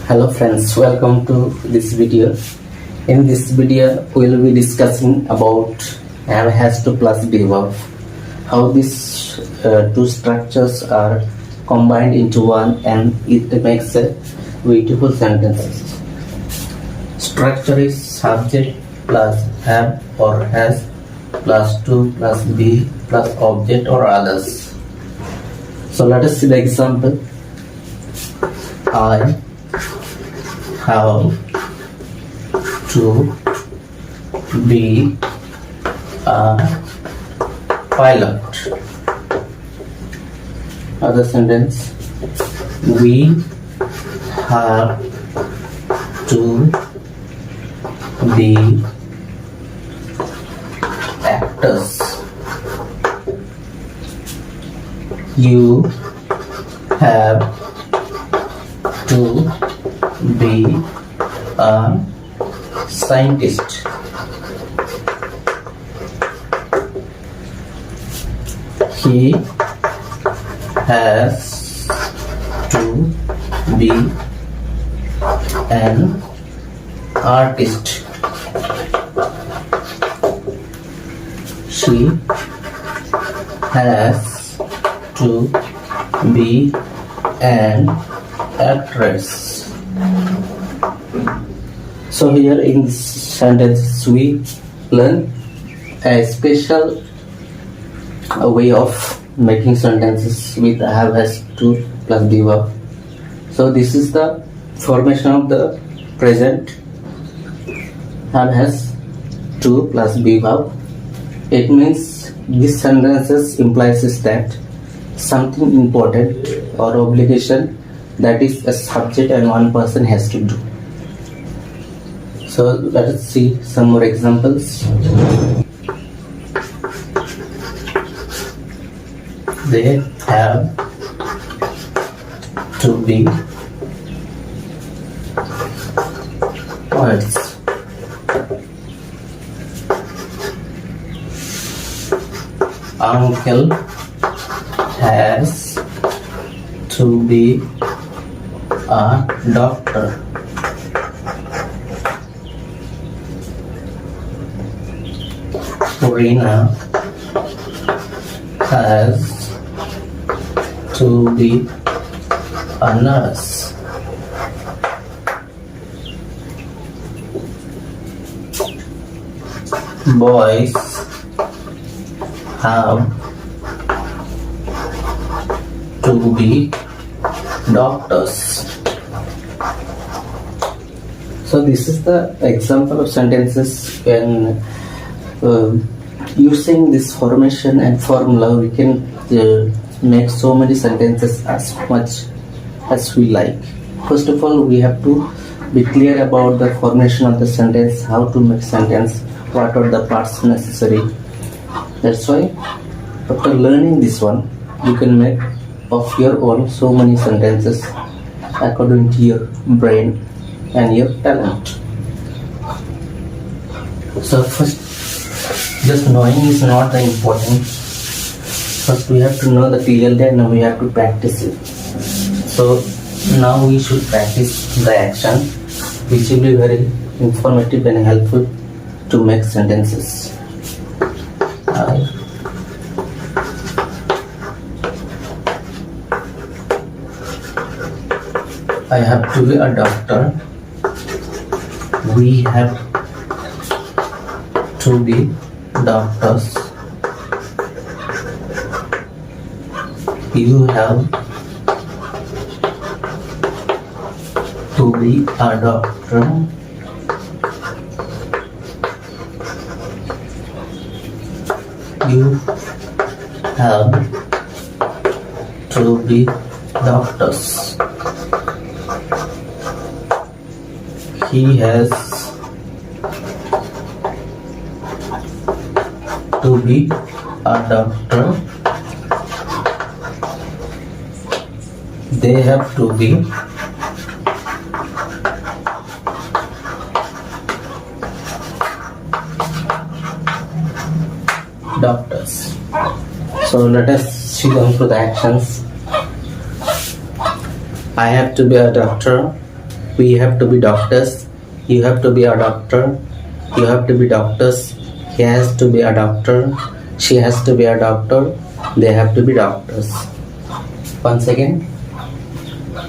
Hello friends, welcome to this video. In this video, we will be discussing about have has to plus be verb. How these two structures are combined into one and it makes a beautiful sentences. Structure is subject plus have or has plus to plus be plus object or others. So let us see the example. I have to be a pilot. Other sentence, we have to be actors. You have to be a scientist. He has to be an artist. She has to be an actress. So here in this sentence we learn a special way of making sentences with have has to plus be verb. So this is the formation of the present have has to plus be verb. It means this sentences implies is that something important or obligation that is a subject and one person has to do. So let us see some more examples. They have to be poets. Uncle has to be a doctor. Rina has to be a nurse. Boys have to be doctors. So this is the example of sentences when using this formation and formula we can make so many sentences as much as we like. First of all, we have to be clear about the formation of the sentence, how to make sentence, what are the parts necessary. That's why after learning this one you can make of your own so many sentences according to your brain and your talent. So first, just knowing is not the important. First we have to know the clearly and we have to practice it. So now we should practice the action, which will be very informative and helpful to make sentences. I have to be a doctor. We have to be doctors. You have to be a doctor. You have to be doctors. He has to be a doctor. They have to be doctors. So let us see through the actions. I have to be a doctor. We have to be doctors. You have to be a doctor. You have to be doctors. He has to be a doctor. She has to be a doctor. They have to be doctors. Once again,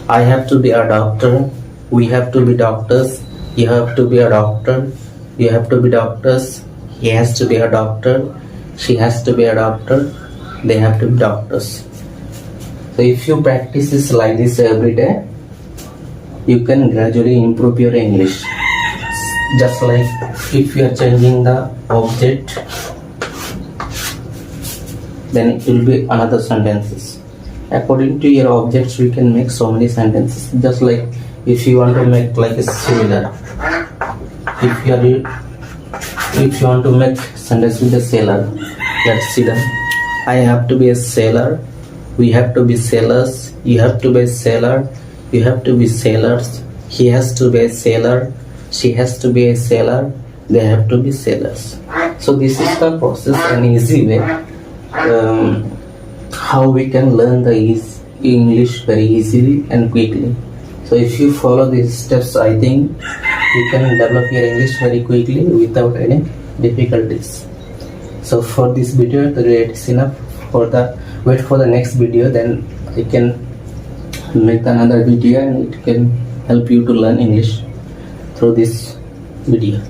I have to be a doctor. We have to be doctors. You have to be a doctor. You have to be doctors. He has to be a doctor. She has to be a doctor. They have to be doctors. So if you practice this like this every day, you can gradually improve your English. Just like if you are changing the object, then it will be another sentences. According to your objects, we can make so many sentences. Just like if you want to make like a sailor, if you want to make sentence with a sailor, let's see them. I have to be a sailor. We have to be sailors. You have to be a sailor. You have to be sailors. He has to be a sailor. She has to be a sailor. They have to be sailors. So this is the process, an easy way how we can learn the English very easily and quickly. So if you follow these steps, I think you can develop your English very quickly without any difficulties. So for this video, it is enough. Wait for the next video, then I can make another video and it can help you to learn English through this video.